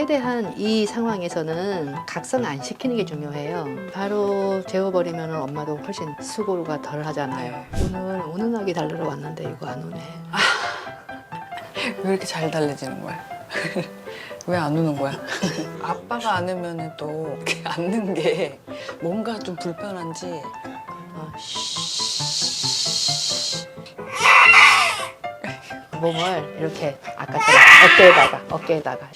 최대한 이 상황에서는 각성 안 시키는 게 중요해요. 바로 재워버리면 엄마도 훨씬 수고가 덜 하잖아요. 오늘 운운하게 달래러 왔는데 이거 안 오네. 왜 이렇게 잘 달래지는 거야? 왜 안 우는 거야? 아빠가 안으면 또 이렇게 앉는 게 뭔가 좀 불편한지. 몸을 이렇게 아까처럼 어깨에다가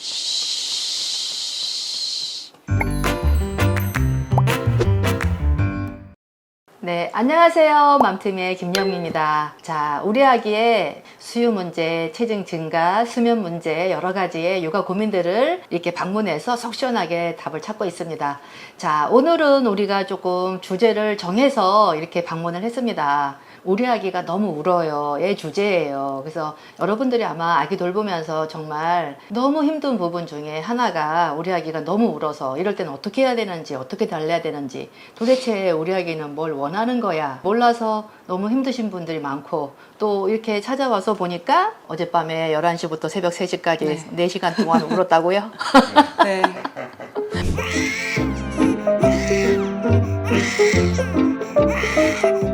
네, 안녕하세요. 맘팀의 김영미입니다. 자, 우리 아기의 수유 문제, 체중 증가, 수면 문제, 여러 가지의 육아 고민들을 이렇게 방문해서 속 시원하게 답을 찾고 있습니다. 자, 오늘은 우리가 조금 주제를 정해서 이렇게 방문을 했습니다. 우리 아기가 너무 울어요.의 주제예요. 그래서 여러분들이 아마 아기 돌보면서 정말 너무 힘든 부분 중에 하나가 우리 아기가 너무 울어서 이럴 때는 어떻게 해야 되는지, 어떻게 달래야 되는지, 도대체 우리 아기는 뭘 원하는 거야 몰라서 너무 힘드신 분들이 많고, 또 이렇게 찾아와서 보니까 어젯밤에 11시부터 새벽 3시까지 4시간 동안 울었다고요? 네.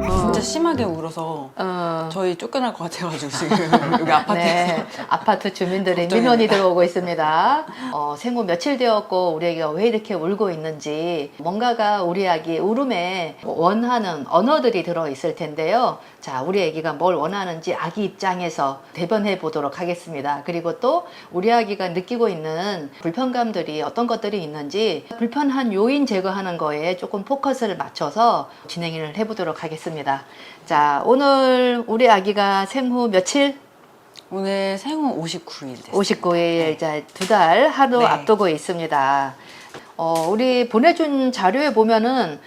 진짜 심하게 울어서 저희 쫓겨날 것 같아가지고 지금 여기 아파트에서. 네, 아파트 주민들의 걱정입니다. 민원이 들어오고 있습니다. 생후 며칠 되었고 우리 아기가 왜 이렇게 울고 있는지, 뭔가가 우리 아기 울음에 원하는 언어들이 들어있을 텐데요. 자, 우리 아기가 뭘 원하는지 아기 입장에서 대변해 보도록 하겠습니다. 그리고 또 우리 아기가 느끼고 있는 불편감들이 어떤 것들이 있는지 불편한 요인 제거하는 거에 조금 포커스를 맞춰서 진행을 해보도록 하겠습니다. 자, 오늘 우리 아기가 생후 며칠? 오늘 생후 59일 됐어요. 59일, 네. 이제 2달 하루 네. 앞두고 있습니다. 우리 보내준 자료에 보면은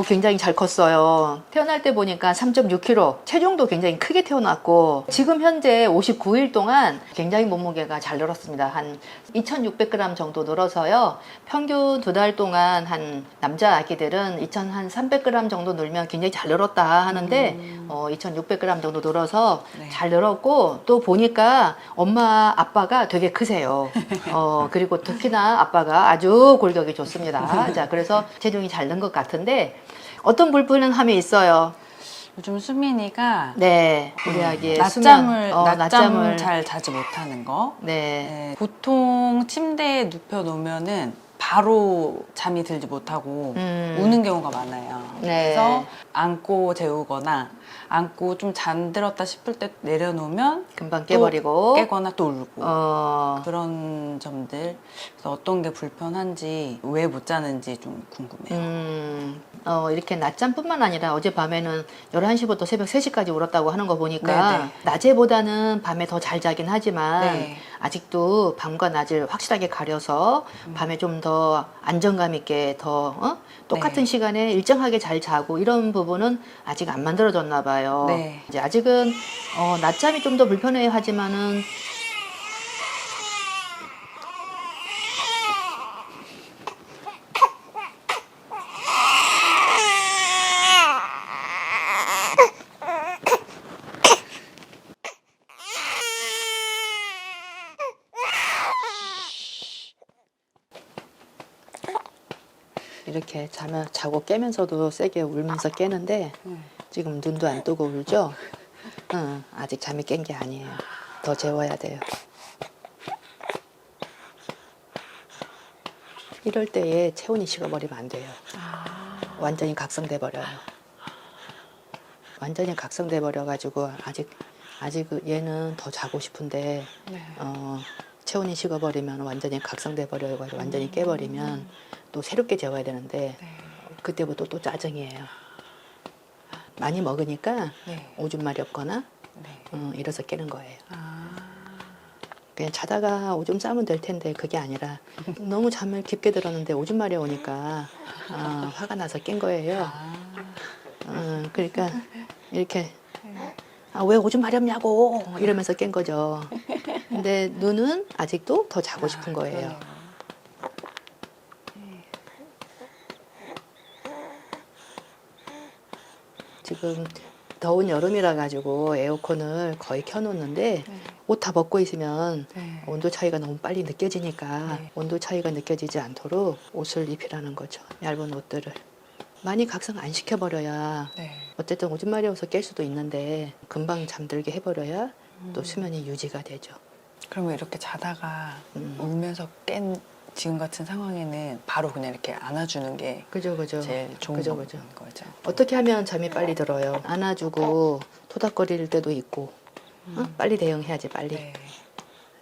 굉장히 잘 컸어요. 태어날 때 보니까 3.6kg, 체중도 굉장히 크게 태어났고, 지금 현재 59일 동안 굉장히 몸무게가 잘 늘었습니다. 한 2,600g 정도 늘어서요. 평균 2달 동안 한 남자 아기들은 2,300g 정도 늘면 굉장히 잘 늘었다 하는데 2,600g 정도 늘어서 네. 잘 늘었고, 또 보니까 엄마 아빠가 되게 크세요. 그리고 특히나 아빠가 아주 골격이 좋습니다. 자, 그래서 체중이 잘 는 것 같은데 어떤 불편함이 있어요? 요즘 수민이가 네, 우리 아기의 낮잠을 잘 자지 못하는 거. 네. 네, 보통 침대에 눕혀 놓으면은 바로 잠이 들지 못하고 우는 경우가 많아요. 네. 그래서 안고 재우거나 안고 좀 잠들었다 싶을 때 내려놓으면 금방 깨버리고 깨거나 또 울고 그런 점들. 그래서 어떤 게 불편한지, 왜 못 자는지 좀 궁금해요. 이렇게 낮잠뿐만 아니라 어젯밤에는 11시부터 새벽 3시까지 울었다고 하는 거 보니까 네네. 낮에보다는 밤에 더 잘 자긴 하지만 네. 아직도 밤과 낮을 확실하게 가려서 밤에 좀 더 안정감 있게 더 똑같은 네. 시간에 일정하게 잘 자고 이런 부분은 아직 안 만들어졌나 봐요. 네. 이제 아직은 낮잠이 좀 더 불편해 하지만은 이렇게 자고 깨면서도 세게 울면서 깨는데 지금 눈도 안 뜨고 울죠? 아직 잠이 깬 게 아니에요. 더 재워야 돼요. 이럴 때에 체온이 식어버리면 안 돼요. 완전히 각성돼 버려요. 완전히 각성돼 버려가지고 아직 얘는 더 자고 싶은데 네. 체온이 식어버리면 완전히 각성돼 버려가지고 완전히 깨버리면 또 새롭게 재워야 되는데 네. 그때부터 또 짜증이에요. 많이 먹으니까 네. 오줌 마렵거나 네. 이래서 깨는 거예요. 아. 그냥 자다가 오줌 싸면 될 텐데 그게 아니라 너무 잠을 깊게 들었는데 오줌 마려우니까 화가 나서 깬 거예요. 그러니까 이렇게 왜 오줌 마렵냐고 이러면서 깬 거죠. 근데 눈은 아직도 더 자고 싶은 거예요. 그러네요. 지금 더운 여름이라 가지고 에어컨을 거의 켜놓는데 옷 다 벗고 있으면 네. 온도 차이가 너무 빨리 느껴지니까 네. 온도 차이가 느껴지지 않도록 옷을 입히라는 거죠. 얇은 옷들을. 많이 각성 안 시켜버려야 네. 어쨌든 오줌 마려워서 깰 수도 있는데 금방 잠들게 해버려야 또 음. 수면이 유지가 되죠. 그러면 이렇게 자다가 음. 울면서 깬 지금 같은 상황에는 바로 그냥 이렇게 안아주는 게 그죠, 그죠. 제일 좋은 그죠, 그죠. 거죠. 어떻게 하면 잠이 빨리 들어요? 안아주고 토닥거릴 때도 있고 어? 빨리 대응해야지 빨리. 네.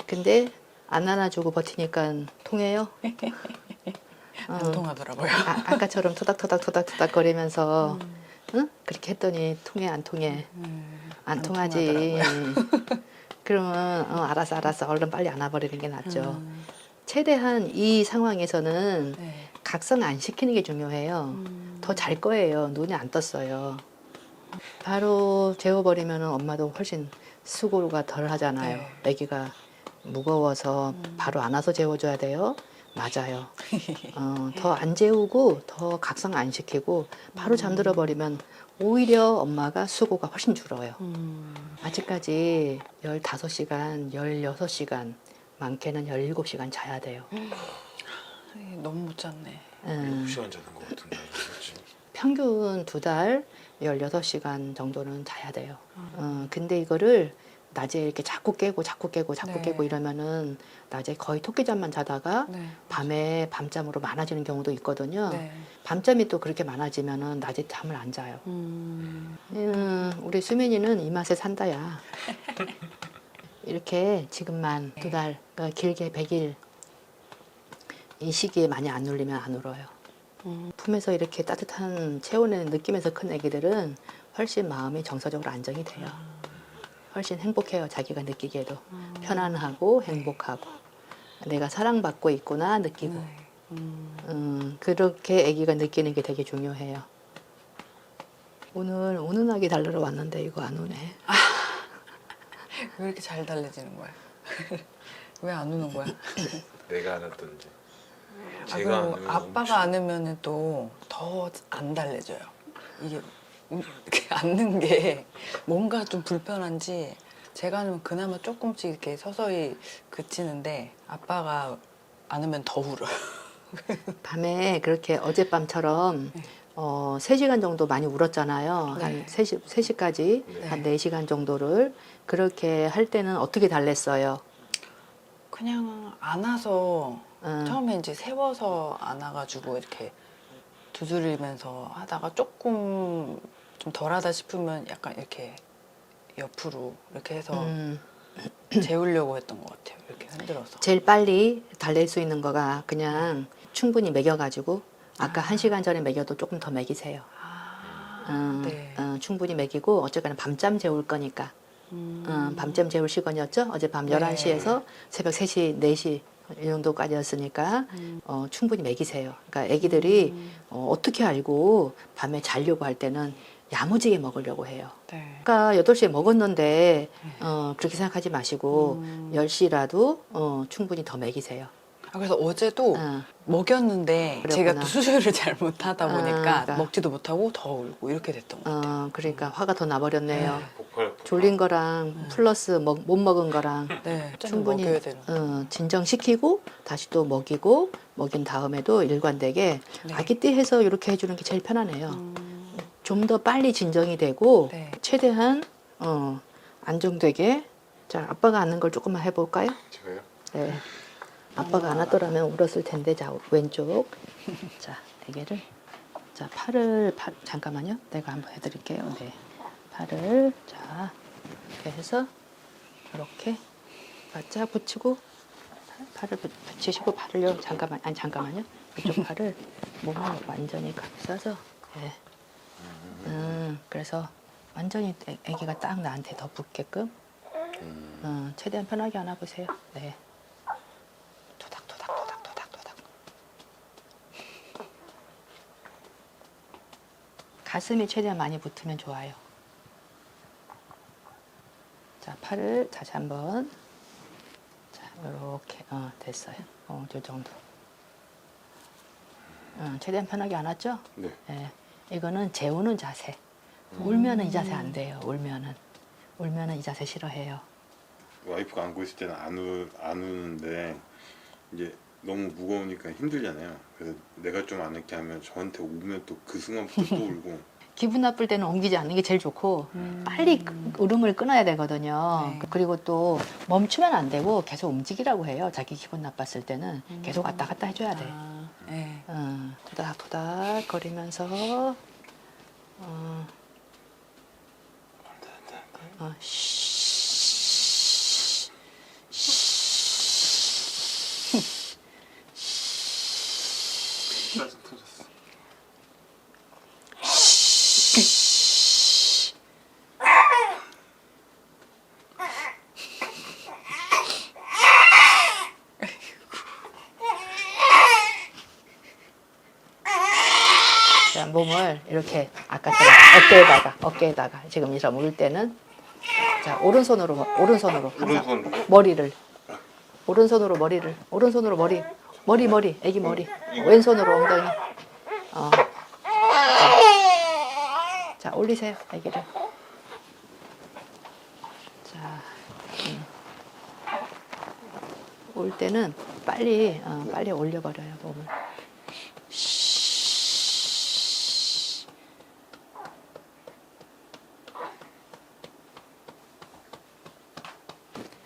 근데 안 안아주고 버티니까 통해요? 안 통하더라고요. 아까처럼 토닥토닥 거리면서 응? 그렇게 했더니 통해 안 통해? 안 통하지. 그러면 알았어 얼른 빨리 안아버리는 게 낫죠. 최대한 이 상황에서는 네. 각성 안 시키는 게 중요해요. 더 잘 거예요. 눈이 안 떴어요. 바로 재워버리면 엄마도 훨씬 수고가 덜 하잖아요. 네. 아기가 무거워서 바로 안아서 재워줘야 돼요. 맞아요. 더 안 재우고 더 각성 안 시키고 바로 잠들어 버리면 오히려 엄마가 수고가 훨씬 줄어요. 아직까지 15시간, 16시간, 많게는 17시간 자야 돼요. 너무 못 잤네. 7시간 자는 것 같은데. 그렇지? 평균 2달 16시간 정도는 자야 돼요. 근데 이거를 낮에 이렇게 자꾸 깨고 네. 이러면은 낮에 거의 토끼잠만 자다가 네. 밤에 밤잠으로 많아지는 경우도 있거든요. 네. 밤잠이 또 그렇게 많아지면은 낮에 잠을 안 자요. 우리 수민이는 이 맛에 산다야. 이렇게 지금만 2달, 그러니까 길게 100일 이 시기에 많이 안 울리면 안 울어요. 품에서 이렇게 따뜻한 체온을 느끼면서 큰 애기들은 훨씬 마음이 정서적으로 안정이 돼요. 훨씬 행복해요. 자기가 느끼기에도 편안하고 행복하고 내가 사랑받고 있구나 느끼고 그렇게 아기가 느끼는 게 되게 중요해요. 오늘 운운하게 달래러 왔는데 이거 안 우네. 왜 이렇게 잘 달래지는 거야? 왜 안 우는 거야? 내가 안았던지. 그리고 아빠가 안으면 또 더 안 달래져요. 이게 이렇게 앉는 게 뭔가 좀 불편한지 제가 안으면 그나마 조금씩 이렇게 서서히 그치는데 아빠가 안으면 더 울어요. 밤에 그렇게 어젯밤처럼 3시간 정도 많이 울었잖아요. 네. 한 3시까지 네. 한 4시간 정도를 그렇게 할 때는 어떻게 달랬어요? 그냥 안아서 어. 처음에 이제 세워서 안아가지고 이렇게 두드리면서 하다가 조금 좀 덜하다 싶으면 약간 이렇게 옆으로 이렇게 해서 재우려고 했던 것 같아요. 이렇게 흔들어서. 제일 빨리 달랠 수 있는 거가 그냥 충분히 먹여가지고 아까 1시간 전에 먹여도 조금 더 먹이세요. 네. 충분히 먹이고 어쨌거나 밤잠 재울 거니까 밤잠 재울 시간이었죠. 어젯밤 네. 11시에서 새벽 3시, 4시 이 정도까지였으니까 충분히 먹이세요. 그러니까 아기들이 어떻게 알고 밤에 자려고 할 때는 야무지게 먹으려고 해요. 네. 아까 8시에 먹었는데 그렇게 생각하지 마시고 10시라도 충분히 더 먹이세요. 그래서 어제도 먹였는데 그랬구나. 제가 또 수술을 잘 못하다 보니까 그러니까. 먹지도 못하고 더 울고 이렇게 됐던 것 같아요. 그러니까 화가 더 나버렸네요. 폭발. 졸린 거랑 플러스 못 먹은 거랑 네, 충분히 먹여야 되는. 진정시키고 다시 또 먹인 다음에도 일관되게 네. 아기띠 해서 이렇게 해주는 게 제일 편하네요. 좀 더 빨리 진정이 되고 네. 최대한 안정되게. 자, 아빠가 안는 걸 조금만 해볼까요? 제가요? 네. 아빠가 안았더라면 울었을 텐데. 자, 왼쪽. 자, 애기를. 자, 팔을 잠깐만요. 내가 한번 해드릴게요. 네. 팔을 자 이렇게 해서 이렇게 바짝 붙이고 팔을 붙이시고 팔을요. 잠깐만요. 이쪽 팔을 몸을 완전히 감싸서. 네. 그래서 완전히 아기가 딱 나한테 더 붙게끔 최대한 편하게 안아보세요. 네. 토닥토닥. 가슴이 최대한 많이 붙으면 좋아요. 자, 팔을 다시 한번. 자, 이렇게 됐어요. 이 정도. 최대한 편하게 안았죠? 네. 네. 이거는 재우는 자세. 울면은 이 자세 안 돼요. 울면은 이 자세 싫어해요. 와이프가 안고 있을 때는 안 우는데 이제 너무 무거우니까 힘들잖아요. 그래서 내가 좀 안 이렇게 하면 저한테 오면 또 그 순간부터 또 울고. 기분 나쁠 때는 옮기지 않는 게 제일 좋고 빨리 울음을 끊어야 되거든요. 네. 그리고 또 멈추면 안 되고 계속 움직이라고 해요. 자기 기분 나빴을 때는 계속 왔다 갔다 해줘야 돼. 아, 네. 토닥토닥 거리면서 쉬. 짜증 터졌어. 자, 몸을 이렇게 아까처럼 어깨에다가 지금 이처럼 울 때는 자 오른손으로 항상 오른손으로? 머리를 오른손으로 머리 애기 머리 왼손으로 엉덩이 자 올리세요 애기를 자 올 때는 빨리 올려버려요 몸을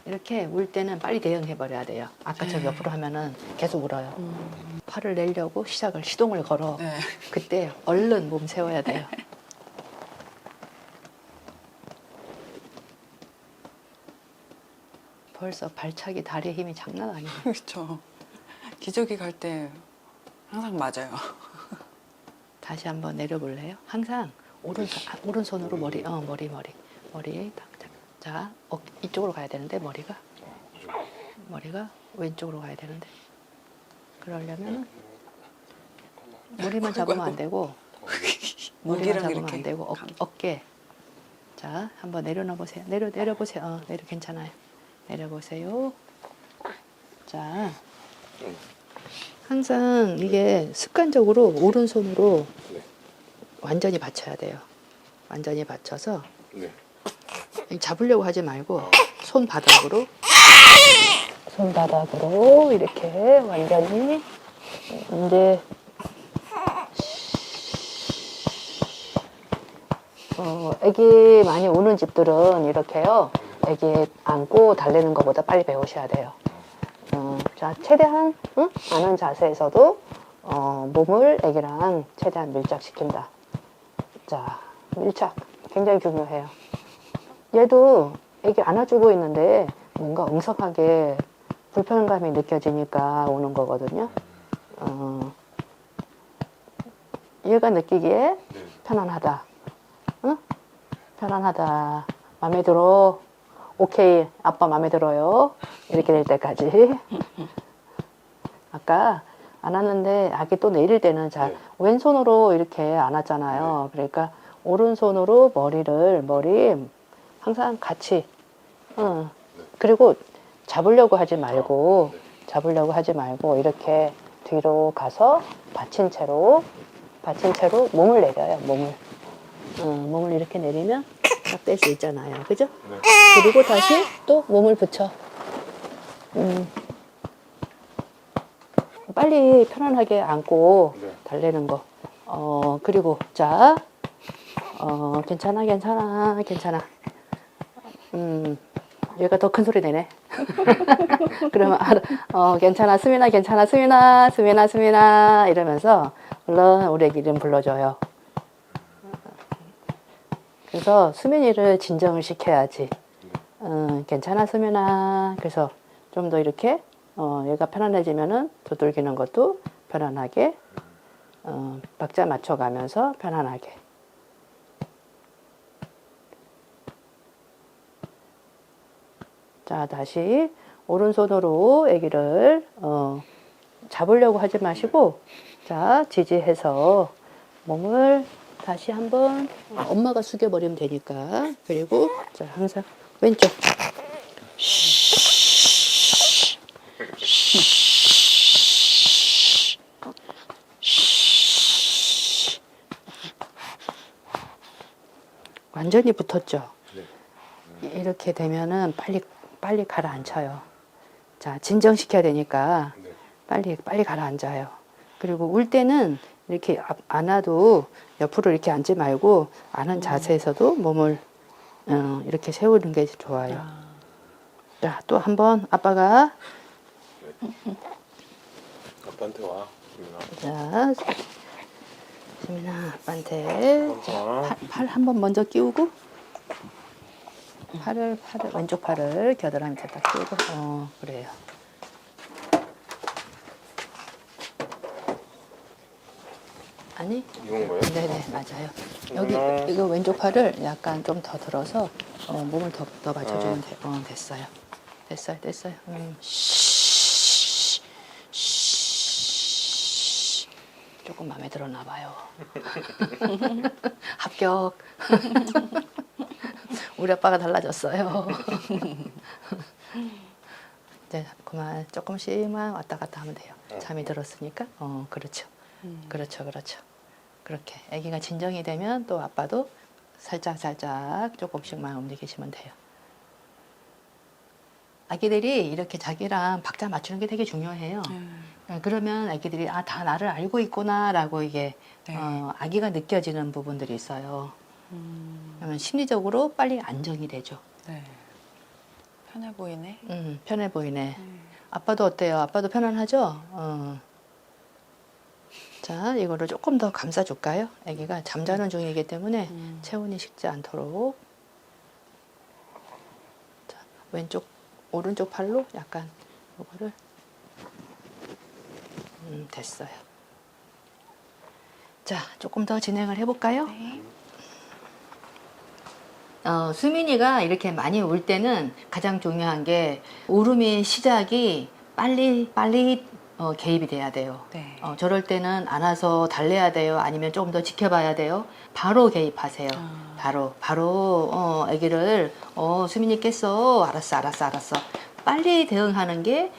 이렇게 울 때는 빨리 대응해 버려야 돼요. 아까처럼 네. 옆으로 하면은 계속 울어요. 팔을 내려고 시동을 걸어. 네. 그때 얼른 몸 세워야 돼요. 벌써 발차기 다리에 힘이 장난 아니에요. 그렇죠. 기저귀 갈 때 항상 맞아요. 다시 한번 내려볼래요? 항상 오른손으로 머리 딱. 자, 이쪽으로 가야 되는데 머리가 왼쪽으로 가야 되는데 그러려면 머리만 잡으면 안 되고 머리만 잡으면 안 되고 어깨 자 한번 내려보세요. 내려보세요. 괜찮아요. 내려보세요. 자 항상 이게 습관적으로 오른손으로 네. 완전히 받쳐야 돼요. 완전히 받쳐서 네. 잡으려고 하지 말고 손바닥으로 이렇게 완전히 이제 애기 많이 우는 집들은 이렇게요. 애기 안고 달래는 것보다 빨리 배우셔야 돼요. 자 최대한 아는 자세에서도 몸을 애기랑 최대한 밀착시킨다. 자 밀착 굉장히 중요해요. 얘도 애기 안아주고 있는데 뭔가 엉성하게 불편감이 느껴지니까 오는 거거든요. 얘가 느끼기에 네. 편안하다. 응? 편안하다. 마음에 들어. 오케이. 아빠 마음에 들어요. 이렇게 될 때까지. 아까 안았는데 아기 또 내릴 때는 자 네. 왼손으로 이렇게 안았잖아요. 그러니까 오른손으로 머리 항상 같이 그리고 잡으려고 하지 말고 이렇게 뒤로 가서 받친 채로 몸을 내려요. 몸을 이렇게 내리면 딱 뺄 수 있잖아요. 그죠? 네. 그리고 다시 또 몸을 붙여. 빨리 편안하게 안고 네. 달래는 거. 그리고 자 괜찮아. 얘가 더 큰 소리 내네. 그러면 괜찮아, 수민아 이러면서 얼른 우리 애기 이름 불러줘요. 그래서 수민이를 진정을 시켜야지. 괜찮아, 수민아. 그래서 좀 더 이렇게 얘가 편안해지면은 두들기는 것도 편안하게 박자 맞춰가면서 편안하게. 자, 다시 오른손으로 아기를 잡으려고 하지 마시고 자, 지지해서 몸을 다시 한번 엄마가 숙여버리면 되니까. 그리고 자, 항상 왼쪽 완전히 붙었죠. 네. 이렇게 되면은 빨리 빨리 가라앉혀요. 자, 진정시켜야 되니까 네. 빨리 가라앉아요. 그리고 울 때는 이렇게 안아도 옆으로 이렇게 앉지 말고 아는 자세에서도 몸을 이렇게 세우는 게 좋아요. 자, 또 한 번 아빠가 아빠한테 와. 자, 수민아 아빠한테 와. 팔 한 번 먼저 끼우고 팔을 왼쪽 팔을 겨드랑이 밑에 딱 끼우고 그래요. 아니? 이건 거예요? 네네 맞아요. 여기 이거 왼쪽 팔을 약간 좀 더 들어서 몸을 더 받쳐주면 됐어요. 됐어요. 쉬. 조금 마음에 들었나 봐요. 합격. 우리 아빠가 달라졌어요. 네, 그만 조금씩만 왔다 갔다 하면 돼요. 잠이 들었으니까. 그렇죠. 그렇죠. 그렇게 아기가 진정이 되면 또 아빠도 살짝 조금씩만 움직이시면 돼요. 아기들이 이렇게 자기랑 박자 맞추는 게 되게 중요해요. 그러면 아기들이 다 나를 알고 있구나라고 이게 네. 아기가 느껴지는 부분들이 있어요. 그러면 심리적으로 빨리 안정이 되죠. 네. 편해 보이네. 편해 보이네. 아빠도 어때요? 아빠도 편안하죠? 자, 이거를 조금 더 감싸줄까요? 아기가 잠자는 중이기 때문에 체온이 식지 않도록. 자, 오른쪽 팔로 약간 이거를 됐어요. 자, 조금 더 진행을 해볼까요? 네. 수민이가 이렇게 많이 울 때는 가장 중요한 게 울음의 시작이 빨리 개입이 돼야 돼요. 네. 저럴 때는 안아서 달래야 돼요. 아니면 조금 더 지켜봐야 돼요. 바로 개입하세요. 바로 아기를 수민이 깼어. 알았어. 빨리 대응하는 게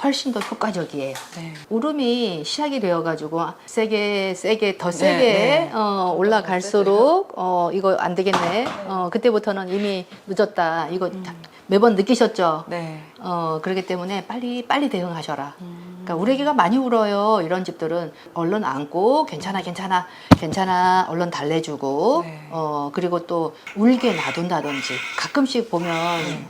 훨씬 더 효과적이에요. 네. 울음이 시작이 되어가지고 더 세게 네. 올라갈수록 이거 안 되겠네. 그때부터는 이미 늦었다. 이거 매번 느끼셨죠? 네. 그렇기 때문에 빨리 대응하셔라. 그러니까 우리 애기가 많이 울어요. 이런 집들은 얼른 안고 괜찮아 얼른 달래주고 네. 그리고 또 울게 놔둔다든지 가끔씩 보면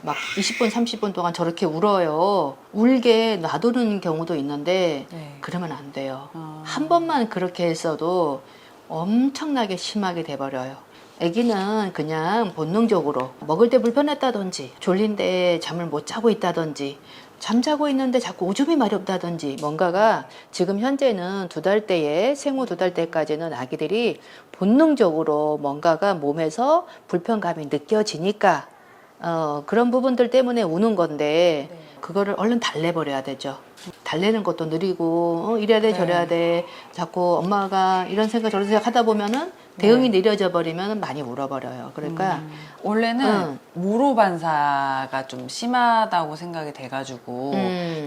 막 20분 30분 동안 저렇게 울어요. 울게 놔두는 경우도 있는데 네. 그러면 안 돼요. 한 번만 그렇게 했어도 엄청나게 심하게 돼버려요. 아기는 그냥 본능적으로 먹을 때 불편했다든지 졸린데 잠을 못 자고 있다든지 잠자고 있는데 자꾸 오줌이 마렵다든지 뭔가가 지금 현재는 2달 때에 생후 2달 때까지는 아기들이 본능적으로 뭔가가 몸에서 불편감이 느껴지니까 그런 부분들 때문에 우는 건데 그거를 얼른 달래버려야 되죠. 달래는 것도 느리고 이래야 돼 저래야 돼 자꾸 엄마가 이런 생각 저런 생각 하다 보면은 대응이 느려져 버리면 많이 울어버려요. 그러니까 원래는 모로 반사가 좀 심하다고 생각이 돼가지고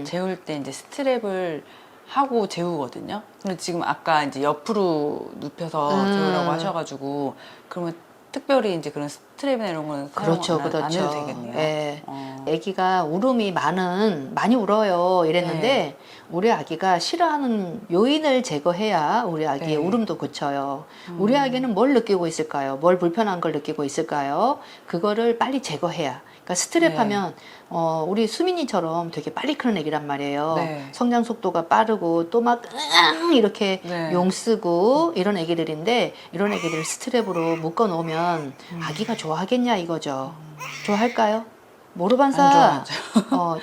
재울 때 이제 스트랩을 하고 재우거든요. 근데 지금 아까 이제 옆으로 눕혀서 재우라고 하셔가지고 그러면 특별히 이제 그런 스트랩이나 이런 거는 그렇죠. 안 해도 되겠네요. 예. 아기가 울음이 많이 울어요. 이랬는데 네. 우리 아기가 싫어하는 요인을 제거해야 우리 아기의 네. 울음도 그쳐요. 우리 아기는 뭘 느끼고 있을까요? 뭘 불편한 걸 느끼고 있을까요? 그거를 빨리 제거해야. 그러니까 스트랩 네. 하면 우리 수민이처럼 되게 빨리 크는 애기란 말이에요. 네. 성장 속도가 빠르고 또 막 이렇게 네. 용 쓰고 이런 애기들인데 이런 애기들 스트랩으로 묶어 놓으면 아기가 좋아하겠냐 이거죠. 좋아할까요? 모르반사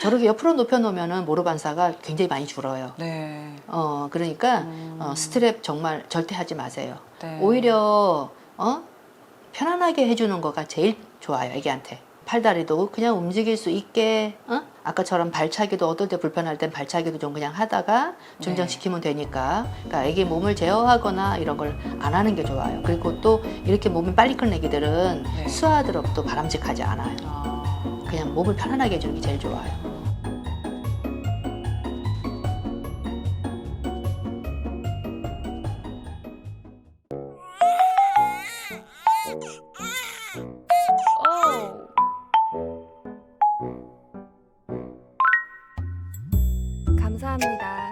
저렇게 옆으로 눕혀 놓으면은 모르반사가 굉장히 많이 줄어요. 네. 그러니까 스트랩 정말 절대 하지 마세요. 네. 오히려 편안하게 해주는 거가 제일 좋아요, 애기한테. 팔다리도 그냥 움직일 수 있게 아까처럼 발차기도 어떨 때 불편할 땐 발차기도 좀 그냥 하다가 중정시키면 되니까 그러니까 애기 몸을 제어하거나 이런 걸 안 하는 게 좋아요. 그리고 또 이렇게 몸이 빨리 크는 애기들은 네. 수화들업도 바람직하지 않아요. 그냥 몸을 편안하게 해주는 게 제일 좋아요. 감사합니다.